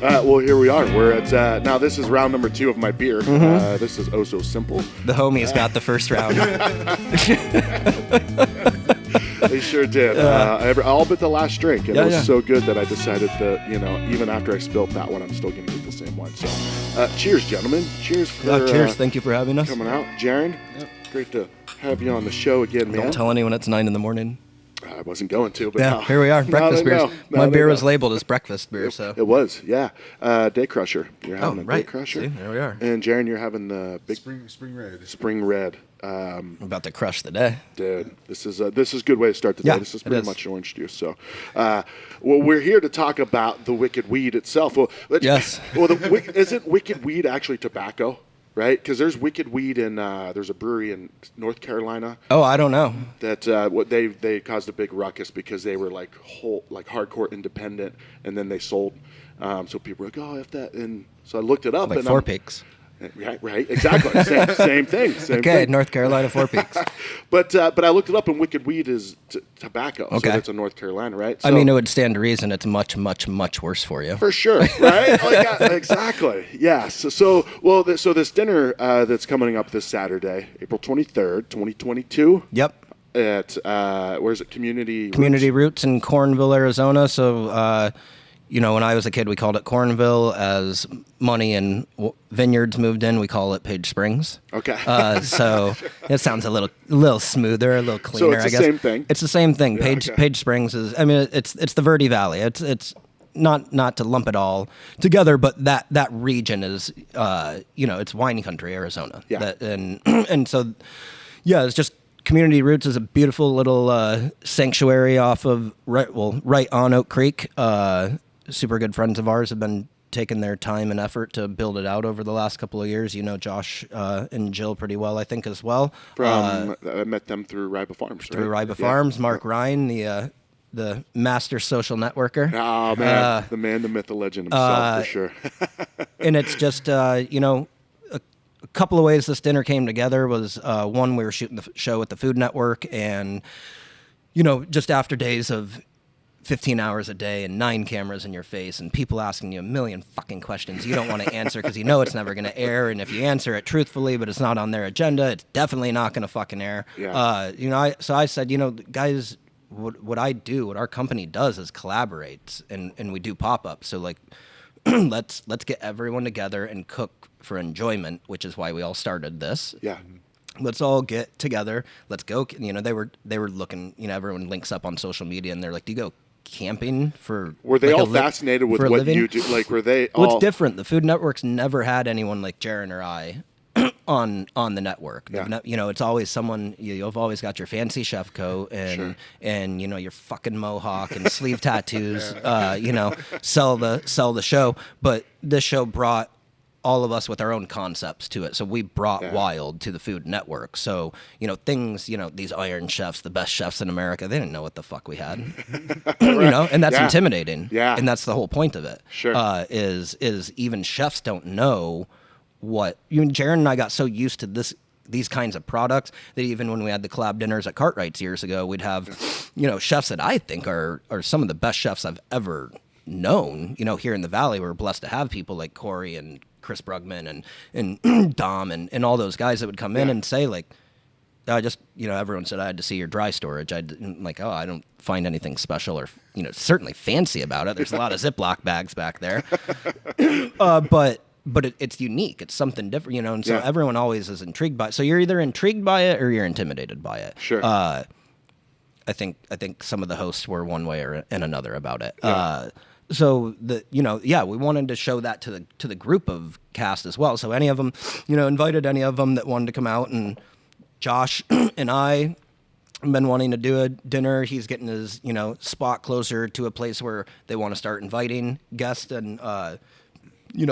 Well, here we are. We're at now. This is round number 2 of my beer. This is Oh So Simple. The homies got the first round. They sure did. All but the last drink. And it was so good that I decided that, even after I spilt that one, I'm still going to eat the same one. So, cheers, gentlemen. Cheers for cheers. Thank you for having us. coming out. Jaron, great to have you on the show again, man. Don't tell anyone it's 9 a.m. I wasn't going to, but Yeah, here we are. Breakfast beers. My beer was labeled as breakfast beer, so. It was, yeah. Day Crusher. You're having a Day Crusher. See, there we are. And Jaron, you're having the big Spring Red. Spring Red. I'm about to crush the day. Dude, this is a good way to start the day. Yeah, This is pretty much orange juice. So, we're here to talk about the wicked weed itself. Well, Yes. Well, isn't wicked weed actually tobacco? Right? Because there's wicked weed in there's a brewery in North Carolina. Oh, I don't know. That what they caused a big ruckus because they were like hardcore independent, and then they sold. So people were like, oh, if that, and so I looked it up. Like and Four Peaks. Right, exactly. Same thing. Okay, North Carolina, Four Peaks. But I looked it up, and wicked weed is tobacco. Okay. So that's in North Carolina, right? So, I mean, it would stand to reason it's much, much, much worse for you. for sure, right? Exactly. Yes. So this dinner that's coming up this Saturday, April 23rd, 2022. Yep. At where's it? Community Roots in Cornville, Arizona. So, when I was a kid, we called it Cornville. As money and vineyards moved in, we call it Page Springs. Okay. So it sounds a little smoother, a little cleaner. So it's I the guess. same thing? It's the same thing. Yeah, Page Springs is. I mean, it's the Verde Valley. It's not to lump it all together, but that region is it's wine country, Arizona. Yeah. And so it's just. Community Roots is a beautiful little sanctuary off of right on Oak Creek. Super good friends of ours have been taking their time and effort to build it out over the last couple of years. You know Josh and Jill pretty well, I think, as well. I met them through Riba Farms. Through Riba Farms, Mark Ryan, the master social networker. Oh man, the man, the myth, the legend himself, for sure. And it's just a couple of ways this dinner came together was one, we were shooting the show at the Food Network, and just after days of 15 hours a day and 9 cameras in your face and people asking you a million fucking questions you don't want to answer because it's never going to air, and if you answer it truthfully but it's not on their agenda, it's definitely not going to fucking air. Yeah. So I said, guys, what our company does is collaborates and we do pop-ups. So like let's get everyone together and cook for enjoyment, which is why we all started this. Yeah. Let's all get together. Let's go. They were looking. Everyone links up on social media, and they're like, "Do you go camping for?" Were they all fascinated with what you do? Like, were they all? What's different? The Food Network's never had anyone like Jaron or I on the network. Yeah. It's always someone. You've always got your fancy chef coat and Sure. and your fucking mohawk and sleeve tattoos. Sell the show. But this show brought all of us with our own concepts to it. So we brought wild to the Food Network. So, things, these iron chefs, the best chefs in America, they didn't know what the fuck we had. And that's intimidating. Yeah. And that's the whole point of it. Sure. Is even chefs don't know what Jaron and I got so used to these kinds of products that even when we had the collab dinners at Cartwright's years ago, we'd have, chefs that I think are some of the best chefs I've ever known. Here in the Valley, we're blessed to have people like Corey and Chris Brugman and Dom and all those guys that would come in and say like, everyone said I had to see your dry storage. I don't find anything special or certainly fancy about it. There's a lot of Ziploc bags back there, but it's unique. It's something different, And so everyone always is intrigued by it. So you're either intrigued by it or you're intimidated by it. Sure. I think some of the hosts were one way or another about it. Yeah. So we wanted to show that to the group of cast as well. So any of them, invited any of them that wanted to come out, and Josh and I have been wanting to do a dinner. He's getting his, spot closer to a place where they want to start inviting guests and,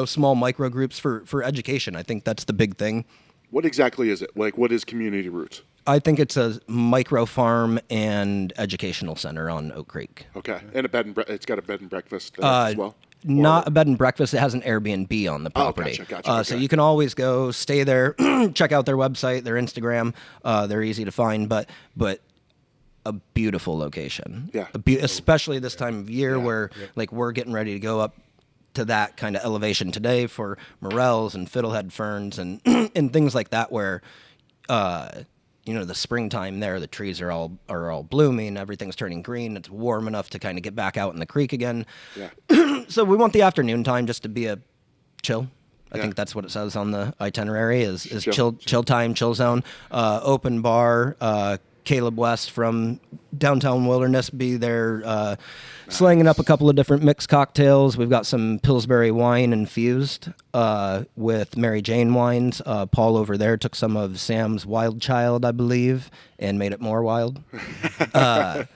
small micro groups for education. I think that's the big thing. What exactly is it? Like, what is Community Roots? I think it's a micro farm and educational center on Oak Creek. Okay, and it's got a bed and breakfast as well. Not a bed and breakfast. It has an Airbnb on the property. Oh, gotcha. Okay. So you can always go stay there, check out their website, their Instagram. They're easy to find, but a beautiful location. Yeah. Especially this time of year where like we're getting ready to go up to that kind of elevation today for morels and fiddlehead ferns and and things like that, where the springtime there, the trees are all blooming, everything's turning green, it's warm enough to kind of get back out in the creek again. Yeah. So we want the afternoon time just to be a chill. I think that's what it says on the itinerary is chill time, chill zone, open bar. Caleb West from Downtown Wilderness be there slanging up a couple of different mixed cocktails. We've got some Pillsbury wine infused with Mary Jane wines. Paul over there took some of Sam's Wild Child, I believe, and made it more wild. But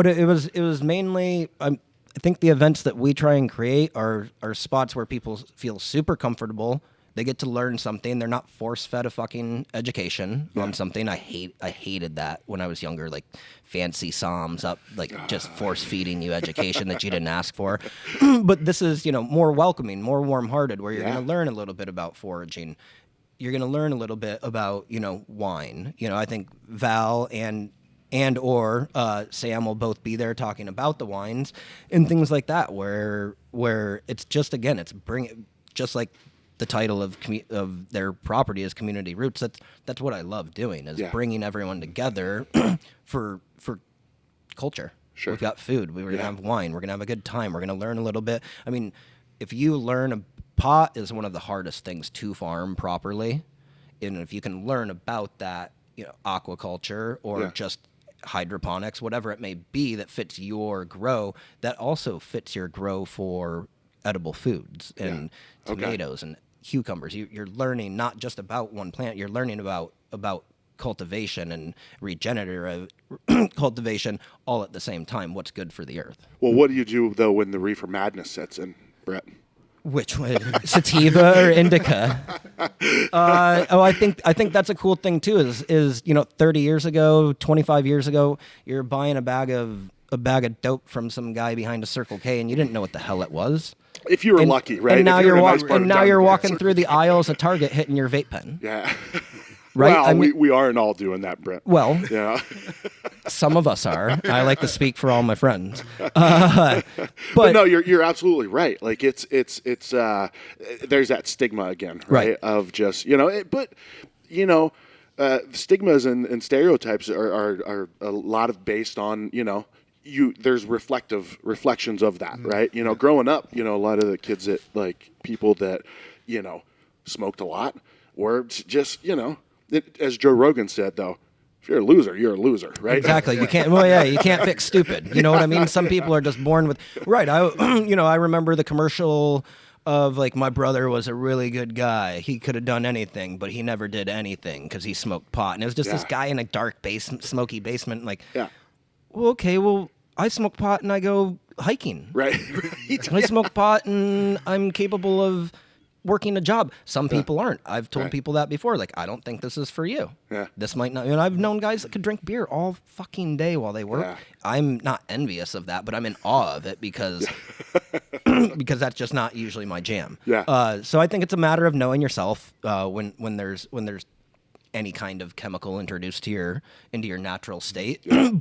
it was mainly, I think the events that we try and create are spots where people feel super comfortable. They get to learn something. They're not force-fed a fucking education on something. I hated that when I was younger, like fancy psalms up, like just force-feeding you education that you didn't ask for. But this is, more welcoming, more warm-hearted, where you're going to learn a little bit about foraging. You're going to learn a little bit about, wine. I think Val and Sam will both be there talking about the wines and things like that, where it's just, again, just like the title of their property is Community Roots. That's what I love doing, is bringing everyone together for culture. Sure. We've got food. We're going to have wine. We're going to have a good time. We're going to learn a little bit. I mean, if you learn, a pot is one of the hardest things to farm properly. And if you can learn about that, aquaculture or just hydroponics, whatever it may be that fits your grow, that also fits your grow for edible foods and tomatoes and cucumbers. You're learning not just about one plant. You're learning about cultivation and regenerative cultivation all at the same time. What's good for the earth. Well, what do you do though when the reefer madness sets in, Brett? Which one? Sativa or indica? I think that's a cool thing too. Is 30 years ago, 25 years ago, you're buying a bag of dope from some guy behind a Circle K, and you didn't know what the hell it was. If you were lucky, right? And now you're walking through the aisles of Target hitting your vape pen. Yeah. Right? Well, we aren't all doing that, Brett. Well, yeah. Some of us are. I like to speak for all my friends. But no, you're absolutely right. Like it's there's that stigma again, right? Of just, stigmas and stereotypes are a lot of based on, there's reflections of that, right? Growing up, a lot of the kids that, like, people that, smoked a lot were just, as Joe Rogan said, though, if you're a loser, you're a loser, right? Exactly. You can't fix stupid. You know what I mean? Some people are just born with, right. I remember the commercial of, like, my brother was a really good guy. He could have done anything, but he never did anything because he smoked pot. And it was just this guy in a dark smoky basement, like, well, okay, well, I smoke pot and I go hiking. Right. I smoke pot and I'm capable of working a job. Some people aren't. I've told people that before. Like, I don't think this is for you. Yeah. This might not. I've known guys that could drink beer all fucking day while they work. Yeah. I'm not envious of that, but I'm in awe of it because because that's just not usually my jam. Yeah. So I think it's a matter of knowing yourself when there's any kind of chemical introduced to into your natural state. Yeah.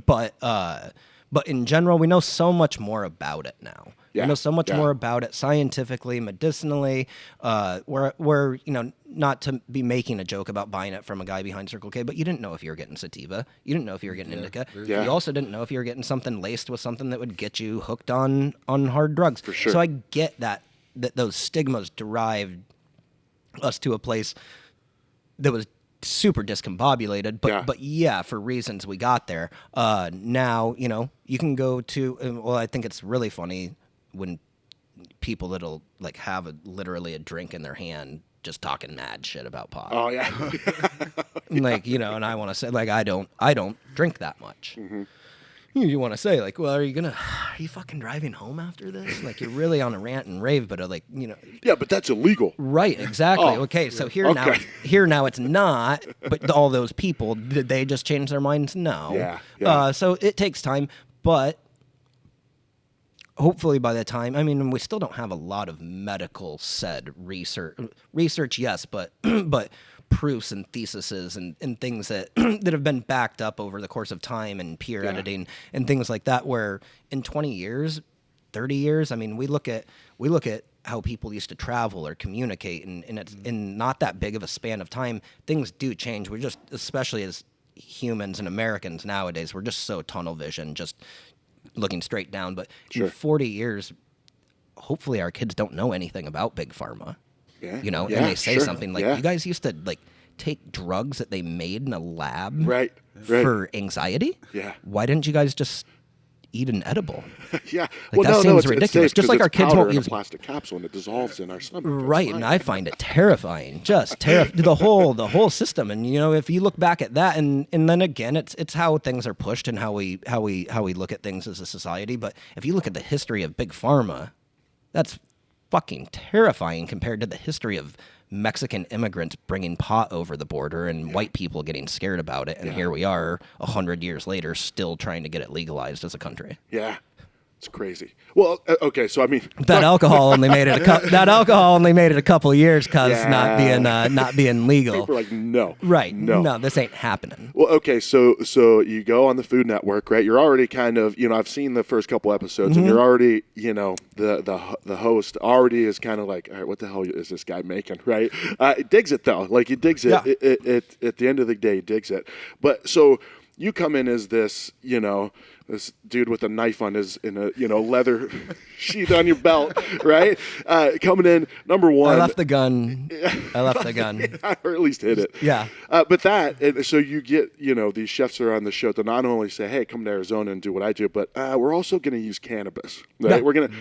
But in general, we know so much more about it now. Yeah. We know so much more about it scientifically, medicinally. We're not to be making a joke about buying it from a guy behind Circle K, but you didn't know if you were getting sativa. You didn't know if you were getting indica. Yeah. You also didn't know if you were getting something laced with something that would get you hooked on hard drugs. For sure. So I get that those stigmas derived us to a place that was super discombobulated, but yeah, for reasons we got there. Now, you can go to, well, I think it's really funny when people that'll, like, have literally a drink in their hand just talking mad shit about pot. Oh yeah. Like, and I want to say, like, I don't drink that much. Mm-hmm. You want to say, like, well, are you fucking driving home after this? Like, you're really on a rant and rave, but Yeah, but that's illegal. Right, exactly. Oh, okay, so here now it's not, but all those people, did they just change their minds? No. Yeah. So it takes time, but hopefully by the time, we still don't have a lot of medical said research, yes, but proofs and theses and things that that have been backed up over the course of time and peer editing and things like that, where in 20 years, 30 years, we look at how people used to travel or communicate, and it's in not that big of a span of time, things do change. We're just, especially as humans and Americans nowadays, we're just so tunnel vision, just looking straight down. But in 40 years, hopefully our kids don't know anything about big pharma. Yeah. You know, Yeah, and they say sure. something like, you guys used to like take drugs that they made in a lab Right. for anxiety? Yeah. Why didn't you guys just eat an edible? Yeah. Like, that seems ridiculous. Safe just like our kids won't in use a plastic capsule and it dissolves in our stomach. Right, and I find it terrifying. Just the whole system. And you know, if you look back at that, and then again, it's how things are pushed and how we look at things as a society. But if you look at the history of big pharma, that's fucking terrifying compared to the history of Mexican immigrants bringing pot over the border and white people getting scared about it. And here we are 100 years later still trying to get it legalized as a country. Yeah. It's crazy. Well, okay, so I mean, that alcohol only made it a couple of years because not being legal. People are like, no, right? No, this ain't happening. Well, okay, so you go on the Food Network, right? You're already kind of, you know, I've seen the first couple episodes, and you're already, you know, the host already is kind of like, all right, what the hell is this guy making, right? He digs it though, like he digs it. Yeah. It at the end of the day, he digs it. But so you come in as this, you know, this dude with a knife on in a, you know, leather sheath on your belt, right? Coming in, number one. I left the gun. Or at least hit it. Yeah. But so you get, you know, these chefs are on the show to not only say, hey, come to Arizona and do what I do, but we're also going to use cannabis, right? Yeah. We're going to.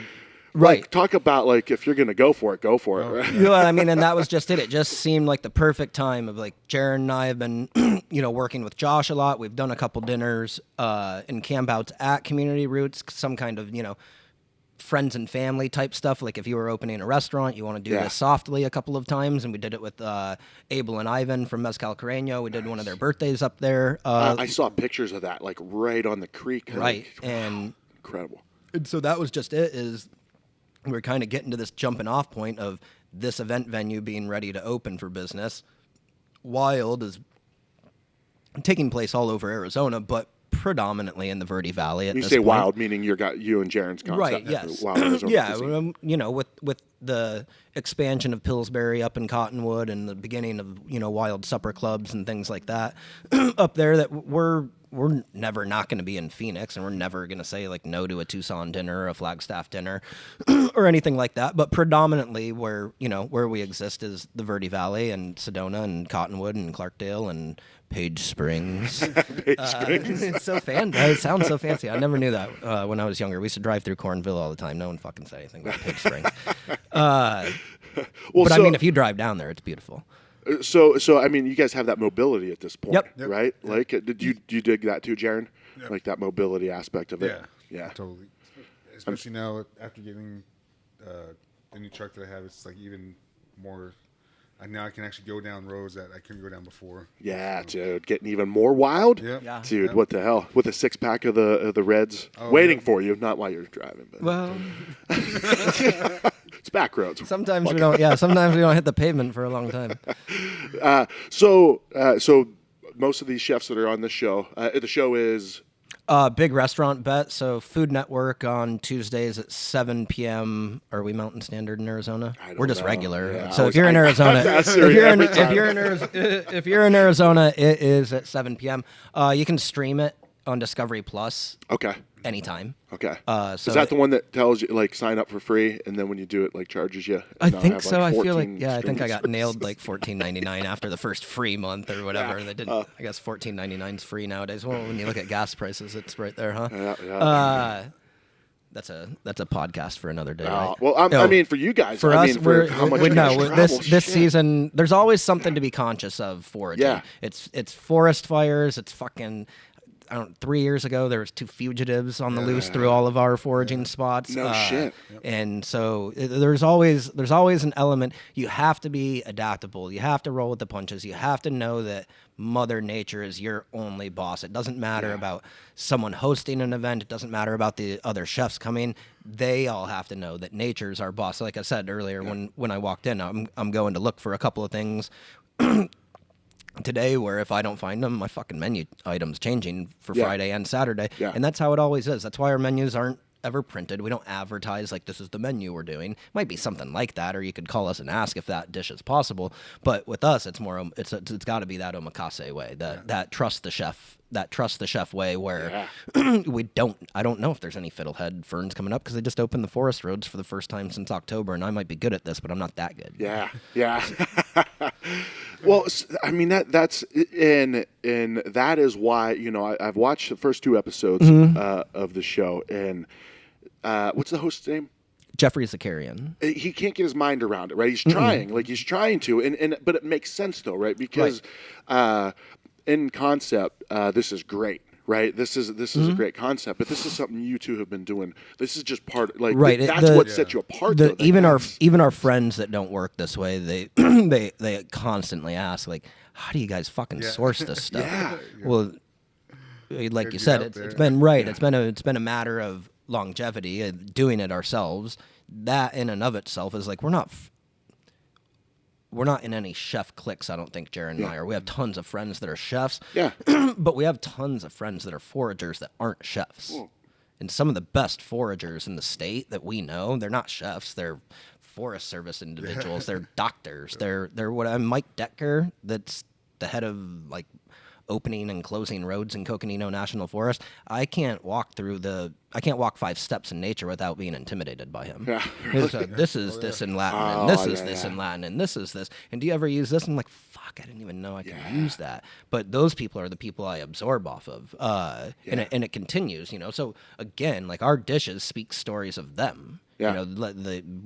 Right. Like, talk about, like, if you're going to go for it, right? You know what I mean? And that was just it. It just seemed like the perfect time of, like, Jaron and I have been, you know, working with Josh a lot. We've done a couple dinners and campouts at Community Roots, some kind of, you know, friends and family type stuff. Like if you were opening a restaurant, you want to do this softly a couple of times. And we did it with Abel and Ivan from Mezcal Carreño. We did one of their birthdays up there. I saw pictures of that, like, right on the creek. Right. Like, and incredible. And so that was just it, is we're kind of getting to this jumping off point of this event venue being ready to open for business. Wild is taking place all over Arizona, but predominantly in the Verde Valley at You this say point. wild, meaning you and Jaron's concept. Right, yes. Wild Arizona yeah, cuisine. you know, with the expansion of Pillsbury up in Cottonwood and the beginning of, you know, wild supper clubs and things like that up there, that we're never not going to be in Phoenix, and we're never going to say like no to a Tucson dinner or a Flagstaff dinner or anything like that. But predominantly where we exist is the Verde Valley and Sedona and Cottonwood and Clarkdale and Page Springs. Page Springs. It's so fancy. It sounds so fancy. I never knew that when I was younger. We used to drive through Cornville all the time. No one fucking said anything about Page Springs. I mean, if you drive down there, it's beautiful. So I mean, you guys have that mobility at this point, Yep. right? Yep. Like, did you dig that too, Jaron? Yep. Like that mobility aspect of it? Yeah. Totally. Especially now after getting the new truck that I have, it's like even more. Now I can actually go down roads that I couldn't go down before. Yeah, dude, getting even more wild. Yep. Yeah. Dude, Yep. What the hell? With a 6-pack of the Reds waiting for you, not while you're driving. But. Well, it's back roads. sometimes we don't. Yeah, sometimes we don't hit the pavement for a long time. So most of these chefs that are on the show is. Big restaurant bet. So Food Network on Tuesdays at 7 p.m. Are we Mountain Standard in Arizona? We're just know. regular. Yeah, so if you're in Arizona, if you're in Arizona, it is at 7 p.m. You can stream it on Discovery Plus. Okay. Anytime. Okay. So is that the one that tells you, like, sign up for free, and then when you do it, like, charges you? I think so. I feel like, 14 I think I got streaming nailed like $14.99 after the first free month or whatever. And they didn't. I guess $14.99 is free nowadays. Well, when you look at gas prices, it's right there, huh? Yeah. That's a podcast for another day. Right? Well, I mean, for you guys, for us, how much you guys travel, this season, there's always something to be conscious of foraging. Yeah. It's forest fires. It's fucking. 3 years ago, there was 2 fugitives on the loose through all of our foraging spots. No shit. And so there's always an element. You have to be adaptable. You have to roll with the punches. You have to know that Mother Nature is your only boss. It doesn't matter about someone hosting an event. It doesn't matter about the other chefs coming. They all have to know that nature's our boss. Like I said earlier, when I walked in, I'm going to look for a couple of things today where if I don't find them, my fucking menu item's changing for Friday and Saturday. Yeah. And that's how it always is. That's why our menus aren't ever printed. We don't advertise like this is the menu we're doing. Might be something like that, or you could call us and ask if that dish is possible. But with us, it's more it's got to be that omakase way, that trust the chef way where I don't know if there's any fiddlehead ferns coming up because they just opened the forest roads for the first time since October, and I might be good at this, but I'm not that good. Yeah. Well, I mean that's and that is why, you know, I've watched the first 2 episodes of the show, and what's the host's name? Jeffrey Zakarian. He can't get his mind around it, right? He's trying, he's trying to, and but it makes sense though, right? Because in concept, this is great. Right, this is a great concept, but this is something you two have been doing. This is just part, that's what sets you apart. Even our friends that don't work this way, they they constantly ask, like, how do you guys fucking source this stuff? Well, like you said, it's been it's been a matter of longevity, doing it ourselves. That in and of itself is like we're not in any chef cliques, I don't think Jared and I are. We have tons of friends that are chefs, but we have tons of friends that are foragers that aren't chefs. And some of the best foragers in the state that we know, they're not chefs. They're Forest Service individuals. They're doctors. They're Mike Decker, that's the head of like opening and closing roads in Coconino National Forest. I can't walk 5 steps in nature without being intimidated by him. This is this in Latin, and this is this in Latin, and this is this. And do you ever use this? I'm like, fuck, I didn't even know I could use that. But those people are the people I absorb off of, and it continues, you know. So again, like our dishes speak stories of them. You know,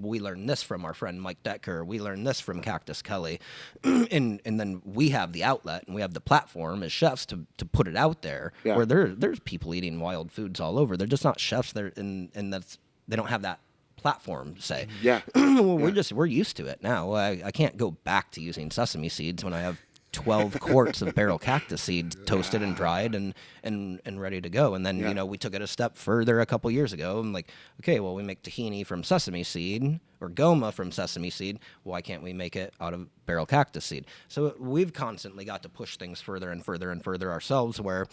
we learned this from our friend Mike Decker. We learned this from Cactus Kelly, and then we have the outlet and we have the platform as chefs to put it out there. Where there's people eating wild foods all over. They're just not chefs. They don't have that platform. Say, we're used to it now. I can't go back to using sesame seeds when I have 12 quarts of barrel cactus seeds toasted and dried and ready to go. And then, you know, we took it a step further a couple years ago. I'm like, okay, well, we make tahini from sesame seed or goma from sesame seed. Why can't we make it out of barrel cactus seed? So we've constantly got to push things further and further and further ourselves where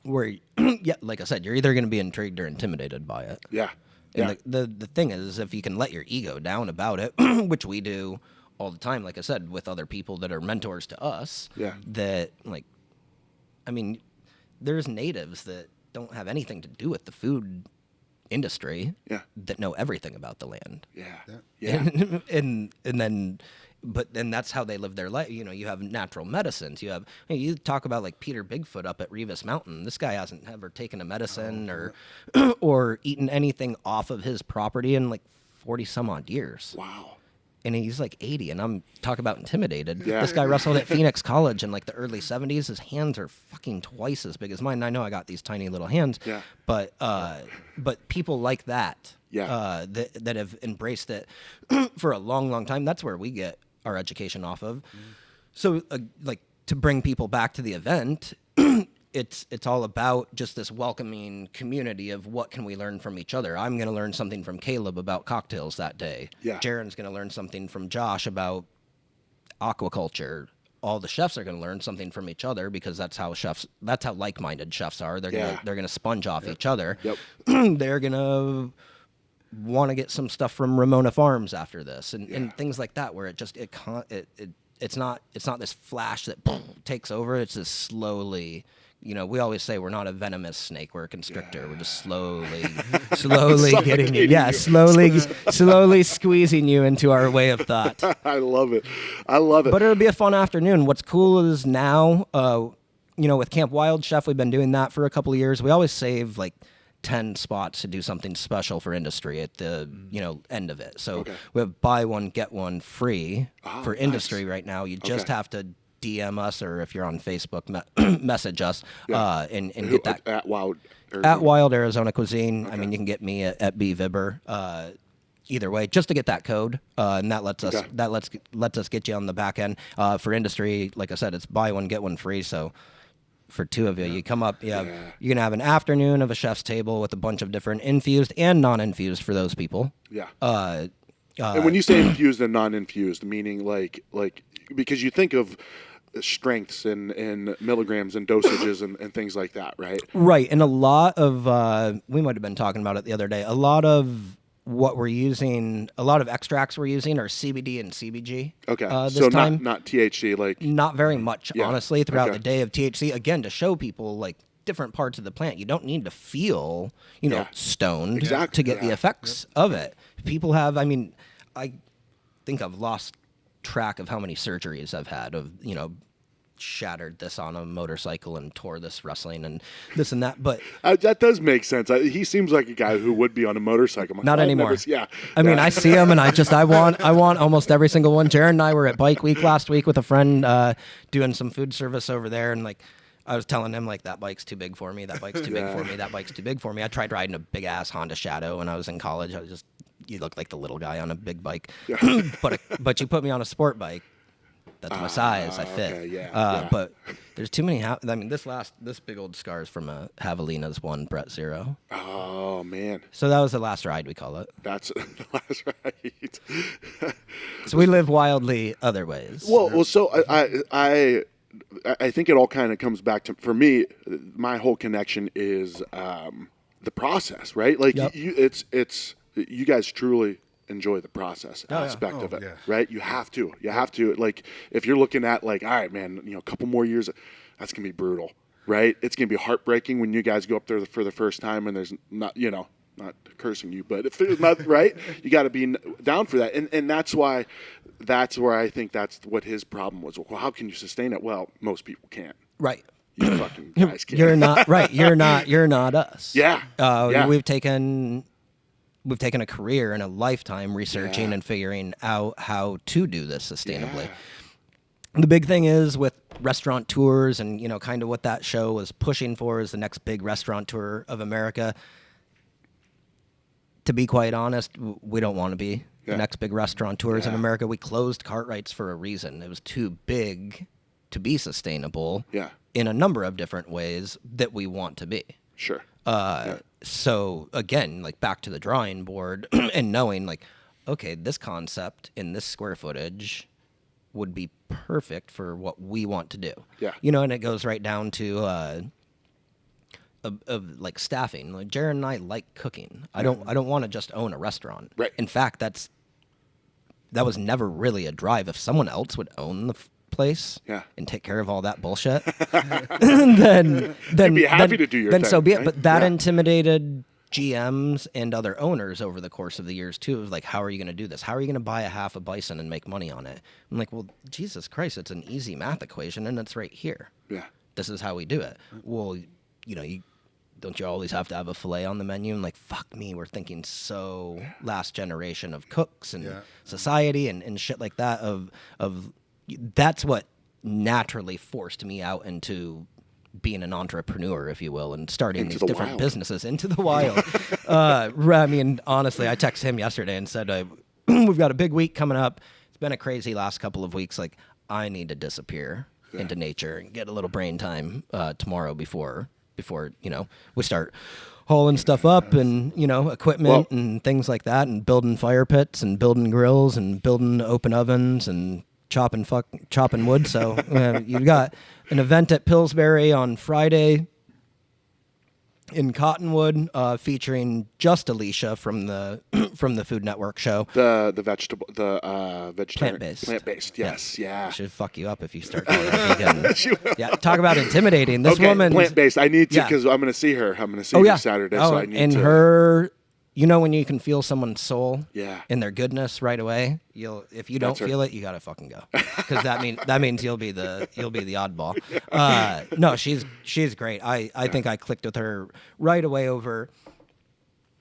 like I said, you're either going to be intrigued or intimidated by it. And the thing is, if you can let your ego down about it, which we do all the time, like I said, with other people that are mentors to us, that, like, I mean, there's natives that don't have anything to do with the food industry that know everything about the land. And then that's how they live their life. You know, you have natural medicines. You talk about like Peter Bigfoot up at Revis Mountain. This guy hasn't ever taken a medicine or eaten anything off of his property in like 40 some odd years. Wow. And he's like 80, and I'm talking about intimidated. This guy wrestled at Phoenix College in like the early 70s. His hands are fucking twice as big as mine. And I know I got these tiny little hands, but people like that, that have embraced it for a long, long time. That's where we get our education off of. So, like, to bring people back to the event, it's all about just this welcoming community of what can we learn from each other. I'm going to learn something from Caleb about cocktails that day. Jaren's going to learn something from Josh about aquaculture. All the chefs are going to learn something from each other because that's how like-minded chefs are. They're going to sponge off each other. They're going to want to get some stuff from Ramona Farms after this and things like that, where it's not this flash that takes over. It's just slowly. You know, we always say we're not a venomous snake, we're a constrictor. We're just slowly getting you, slowly squeezing you into our way of thought. I love it. But it'll be a fun afternoon. What's cool is now, you know, with Camp Wild Chef, we've been doing that for a couple of years. We always save like 10 spots to do something special for industry at the end of it. So we have buy one, get one free for industry right now. You just have to DM us, or if you're on Facebook, message us and get that at Wild Arizona Cuisine. I mean, you can get me at B Vibber. Either way, just to get that code, and that lets us get you on the back end. For industry, like I said, it's buy one get one free. So for 2 of you, you come up. You're gonna have an afternoon of a chef's table with a bunch of different infused and non-infused for those people. And when you say infused and non-infused, meaning like because you think of strengths and milligrams and dosages and things like that, right? Right. And a lot of, we might have been talking about it the other day, a lot of what we're using, a lot of extracts we're using are CBD and CBG. Okay. This So time. not THC, like. Not very much, Yeah. honestly, throughout Okay. the day of THC. Again, to show people like different parts of the plant. You don't need to feel, Yeah. stoned Exactly. to get the Yeah. effects of it. People have, I mean, I think I've lost track of how many surgeries I've had of, shattered this on a motorcycle and tore this wrestling and this and that. But That does make sense. He seems like a guy who would be on a motorcycle. I'm like, not I've anymore. never- I mean, I see him and I want almost every single one. Jared and I were at Bike Week last week with a friend doing some food service over there, and like I was telling him like that bike's too big for me. That bike's too big for me. That bike's too big for me. I tried riding a big ass Honda Shadow when I was in college. You look like the little guy on a big bike, but you put me on a sport bike. That's my size. I fit. Okay, yeah. But there's too many. I mean, this big old scar is from a Javelina's one Brett Zero. Oh man, So that was the last ride, we call it. that's right. So we live wildly other ways. Well, so I think it all kind of comes back to, for me, my whole connection is the process, right? Like Yep. it's you guys truly enjoy the process aspect of it, yeah. right? You have to, like, if you're looking at like, all right, man, a couple more years, that's gonna be brutal, right? It's gonna be heartbreaking when you guys go up there for the first time and there's not, not cursing you, but if it's not right, you got to be down for that, and that's why, that's where I think that's what his problem was. Well, how can you sustain it? Well, most people can't. Right. You fucking guys can't. You're not right. You're not us. Yeah. Yeah. We've taken a career and a lifetime researching Yeah. and figuring out how to do this sustainably. Yeah. The big thing is with restaurant tours and, kind of what that show was pushing for is the next big restaurant tour of America. To be quite honest, we don't want to be the next big restaurant tours in America. We closed Cartwright's for a reason. It was too big to be sustainable Yeah. in a number of different ways that we want to be. Sure. So again, like back to the drawing board and knowing like, okay, this concept in this square footage would be perfect for what we want to do. Yeah. And it goes right down to of like staffing. Like Jared and I like cooking. I don't want to just own a restaurant. Right. In fact, that was never really a drive. If someone else would own the place and take care of all that bullshit, then You'd be happy to do your then thing, so be it. right? But that Yeah. intimidated GMs and other owners over the course of the years too. It was like, how are you going to do this? How are you going to buy a half a bison and make money on it? I'm like, well, Jesus Christ, it's an easy math equation and it's right here. Yeah. This is how we do it. Well, don't you always have to have a filet on the menu? And like, fuck me, we're thinking so last generation of cooks and society and shit like that of that's what naturally forced me out into being an entrepreneur, if you will, and starting Into these the different wild. businesses into the wild. I mean, honestly, I texted him yesterday and said, we've got a big week coming up. It's been a crazy last couple of weeks. Like, I need to disappear into nature and get a little brain time tomorrow before we start hauling stuff up and equipment and things like that, and building fire pits and building grills and building open ovens and chopping wood. So you've got an event at Pillsbury on Friday in Cottonwood, featuring just Alicia from the Food Network show. The vegetarian Plant-based. Yes. Yeah. Should fuck you up if you start doing that again. Yeah, talk about intimidating. This Okay, woman plant-based. I need to, Yeah. because I'm going to see her. I'm going to see her Saturday. So I need and to. her, when you can feel someone's soul Yeah. in their goodness right away, if you don't That's her. feel it, you gotta fucking go, because that means you'll be the oddball. No, she's great. I think I clicked with her right away over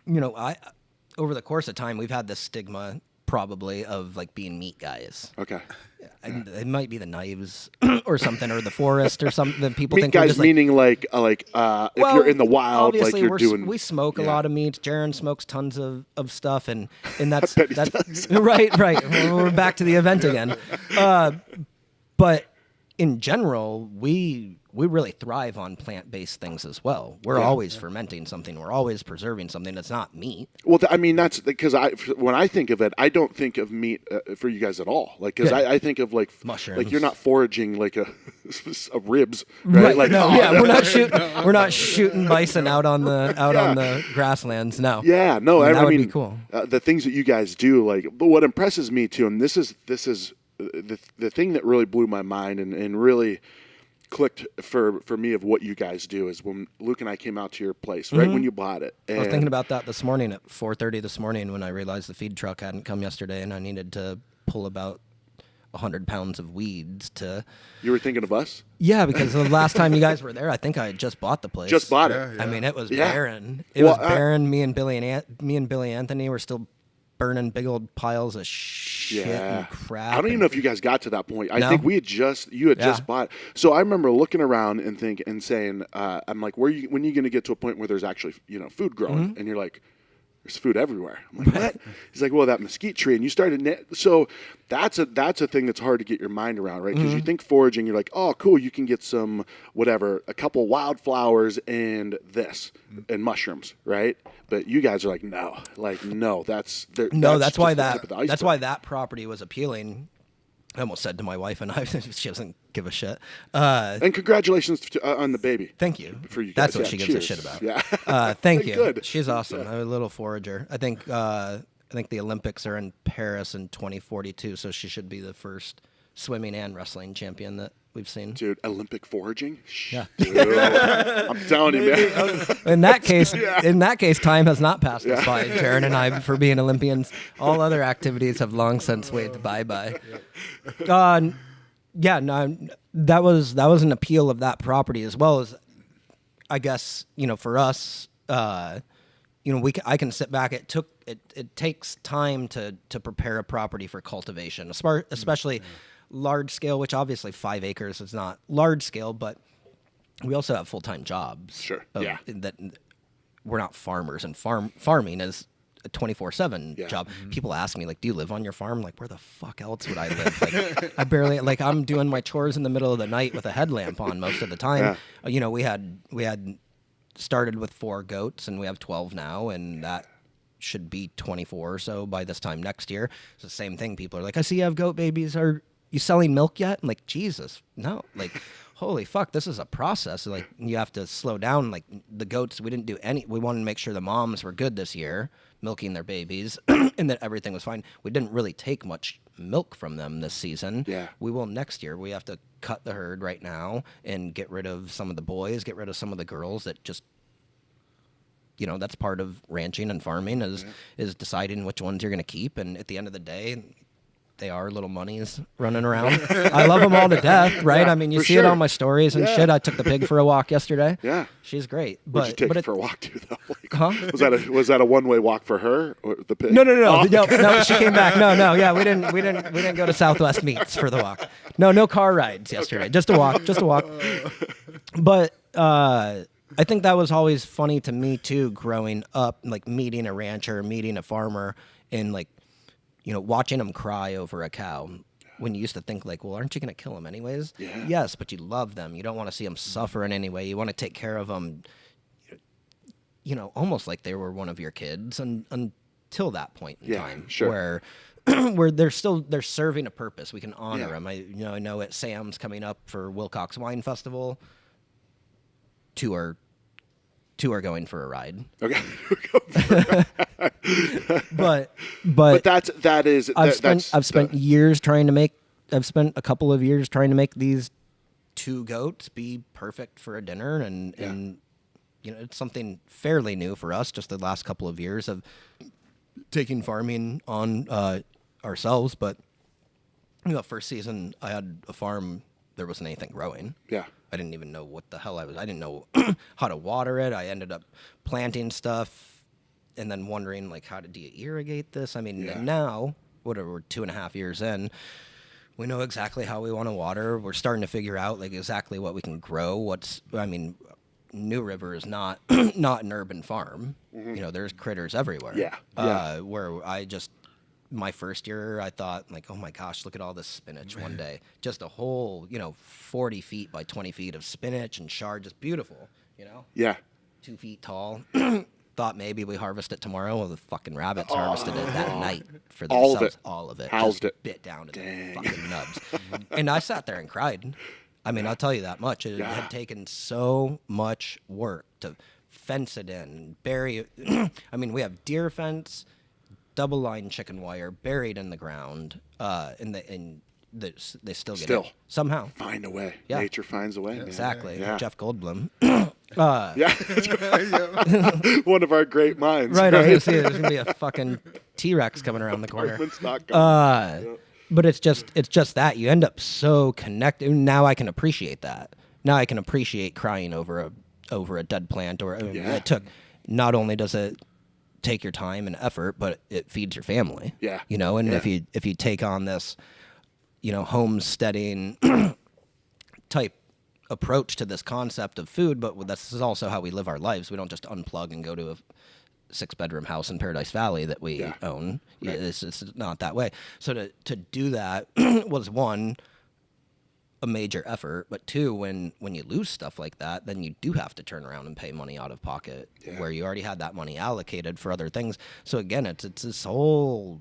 the course of time we've had this stigma probably of like being meat guys. Okay. It might be the knives or something, or the forest or something that people Meat think we're guys just like, meaning like if you're in the wild, like obviously you're doing. we smoke a yeah. lot of meats. Jaron smokes tons of stuff, and that's bet he does. right. We're back to the event again. But in general, we really thrive on plant-based things as well. We're always fermenting something. We're always preserving something that's not meat. Well, I mean, that's because when I think of it, I don't think of meat for you guys at all. Like, because I think of like mushrooms. Like you're not foraging like a ribs, right? Like, no, we're not shooting bison out on the grasslands. No. Yeah, no, that I would mean, be cool. The things that you guys do, like, but what impresses me too, and this is the thing that really blew my mind and really clicked for me of what you guys do is when Luke and I came out to your place, right when you bought it. I was thinking about that this morning at 4:30 this morning when I realized the feed truck hadn't come yesterday and I needed to pull about 100 pounds of weeds to... You were thinking of us? Yeah, because the last time you guys were there, I think I had just bought the place. Just bought it. Yeah, yeah. I mean, it was Yeah. barren. It was barren. Me and Billy Anthony were still burning big old piles of shit and crap. I don't even know if you guys got to that point. I No? think you had just bought. So I remember looking around and saying, I'm like, when are you going to get to a point where there's actually, food growing? And you're like, there's food everywhere. I'm like, what? He's like, well, that mesquite tree. And you started, so that's a thing that's hard to get your mind around, right? Because you think foraging, you're like, oh, cool, you can get some, whatever, a couple wildflowers and this, and mushrooms, right? But you guys are like, no, that's why that's why that property was appealing. I almost said to my wife, and she doesn't give a shit. And congratulations on the baby. Thank you. For you That's guys. what she gives a shit about. Yeah. Thank you. Good. She's awesome. I'm a little forager. I think the Olympics are in Paris in 2042, so she should be the first swimming and wrestling champion that we've seen. Dude, Olympic foraging? Yeah. Dude, I'm telling you, man. In that case, time has not passed us by, Jaron and I, for being Olympians. All other activities have long since waved bye-bye. That was an appeal of that property, as well as, I guess, for us, I can sit back. It takes time to prepare a property for cultivation, especially large scale, which obviously 5 acres is not large scale, but we also have full-time jobs. Sure. That we're not farmers, and farming is a 24/7 job. People ask me, like, do you live on your farm? Like, where the fuck else would I live? Like, I barely, like, I'm doing my chores in the middle of the night with a headlamp on most of the time. We had started with 4 goats, and we have 12 now, and that should be 24 or so by this time next year. It's the same thing. People are like, I see you have goat babies. Are you selling milk yet? I'm like, Jesus, no. Like, holy fuck, this is a process. Like, you have to slow down. Like, the goats, we wanted to make sure the moms were good this year, milking their babies, and that everything was fine. We didn't really take much milk from them this season. Yeah. We will next year. We have to cut the herd right now and get rid of some of the boys, get rid of some of the girls that just, that's part of ranching and farming is deciding which ones you're going to keep. And at the end of the day, they are little monies running around. I love them all to death, right? I mean, you see it on my stories and shit. I took the pig for a walk yesterday. Yeah. She's great. Would you take her for a walk too, though? Like, huh? Was that a one-way walk for her or the pig? No. No, she came back. No. Yeah, we didn't go to Southwest Meats for the walk. No car rides yesterday. Just a walk. But I think that was always funny to me too, growing up, like meeting a rancher, meeting a farmer, and like, watching them cry over a cow. When you used to think like, well, aren't you going to kill them anyways? Yeah. Yes, but you love them. You don't want to see them suffer in any way. You want to take care of them, almost like they were one of your kids until that point in time. Sure. Where they're serving a purpose. We can honor them. I know at Sam's coming up for Wilcox Wine Festival. Two are going for a ride. Okay. but I've spent years trying to make. I've spent a couple of years trying to make these 2 goats be perfect for a dinner, and it's something fairly new for us. Just the last couple of years of taking farming on ourselves, but first season I had a farm. There wasn't anything growing. Yeah. I didn't even know what the hell I didn't know how to water it. I ended up planting stuff and then wondering, like, do you irrigate this? I mean, now, whatever, we're 2.5 years in, we know exactly how we want to water. We're starting to figure out, like, exactly what we can grow. New River is not not an urban farm. There's critters everywhere. Yeah. Where I just my first year, I thought, like, oh my gosh, look at all this spinach one day. Just a whole, 40 feet by 20 feet of spinach and chard, just beautiful, Yeah. 2 feet tall. Thought maybe we harvest it tomorrow. Well, the fucking rabbits harvested it that night for All of themselves. it. All of it. Housed Just it. Bit down to the fucking nubs. And I sat there and cried. I mean, I'll tell you that much. It had taken so much work to fence it in, bury it. I mean, we have deer fence, double line chicken wire buried in the ground, they still get it somehow. Find a way. Yeah. Nature finds a way. Man. Exactly. Yeah. Jeff Goldblum. Yeah. One of our great minds. Right, I was gonna say there's gonna be a fucking T-Rex coming around the corner. But it's just that you end up so connected. Now I can appreciate that. Now I can appreciate crying over a dead plant, or it took. Not only does it take your time and effort, but it feeds your family. Yeah. And if you take on this, homesteading type approach to this concept of food, but this is also how we live our lives. We don't just unplug and go to a 6-bedroom house in Paradise Valley that we own. Right. It's not that way. So to do that was, one, a major effort, but two, when you lose stuff like that, then you do have to turn around and pay money out of pocket where you already had that money allocated for other things. So again, it's a whole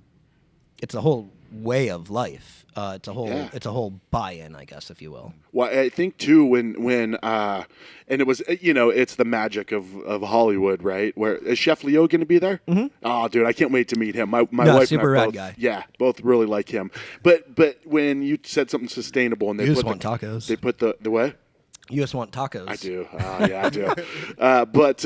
way of life. It's a whole buy-in, I guess, if you will. Well, I think too when and it was it's the magic of Hollywood, right? Where is Chef Leo going to be there? Mm-hmm. Oh, dude, I can't wait to meet him. My wife super and I rad both, guy. Yeah, both really like him. But when you said something sustainable and they just want tacos. They put the what? You just want tacos. I do. Yeah, I do. But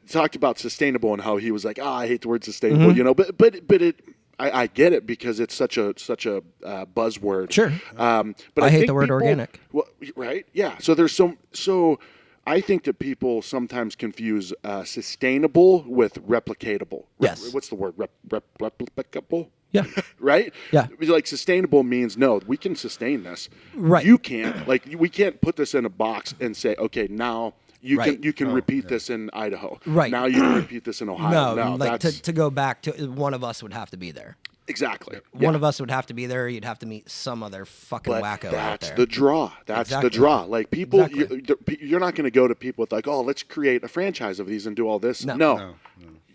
talked about sustainable and how he was like, I hate the word sustainable, Mm-hmm. But it. I get it because it's such a buzzword. Sure. But I hate think the word people, organic. Well, right? Yeah. So there's so I think that people sometimes confuse sustainable with replicatable. Yes. What's the word? Replicable? Yeah. Right? Yeah. Like sustainable means no, we can sustain this. Right. You can't. Like we can't put this in a box and say, okay, now you can repeat this in Idaho. Right. Now you can repeat this in Ohio. No, like that's to go back to one of us would have to be there. exactly. One of us would have to be there. You'd have to meet some other fucking But wacko out that's there. the draw. That's Exactly. the draw. Like people, Exactly. you're not going to go to people with like, oh, let's create a franchise of these and do all this. No.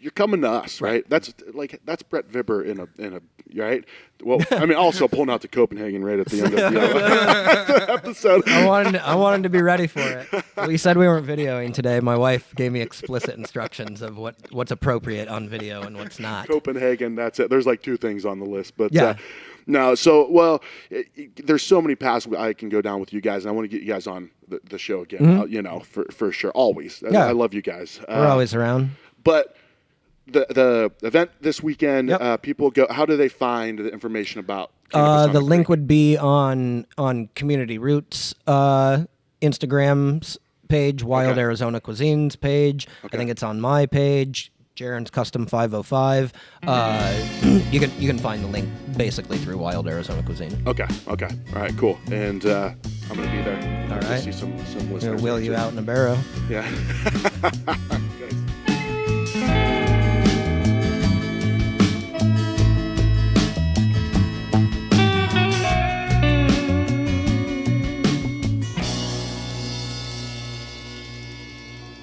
You're coming to us, right? That's Brett Vibber in a right. Well, I mean, also pulling out the Copenhagen right at the end of the episode. I wanted to be ready for it. We said we weren't videoing today. My wife gave me explicit instructions of what's appropriate on video and what's not. Copenhagen, that's it. There's like 2 things on the list, but Yeah. no. So, well, there's so many paths I can go down with you guys, and I want to get you guys on the show again. Mm-hmm. For sure, always. Yeah. I love you guys. We're always around. But the event this weekend, Yep. people go. How do they find the information about? Cannabis on The the link Creek? would be on Community Roots Instagram's page, Wild Okay. Arizona Cuisines page. Okay. I think it's on my page, Jaren's Custom 505. You can find the link basically through Wild Arizona Cuisine. Okay. All right. Cool. And I'm gonna be there. All To right. see some We'll listeners. wheel there, you too. out in a barrow. Yeah.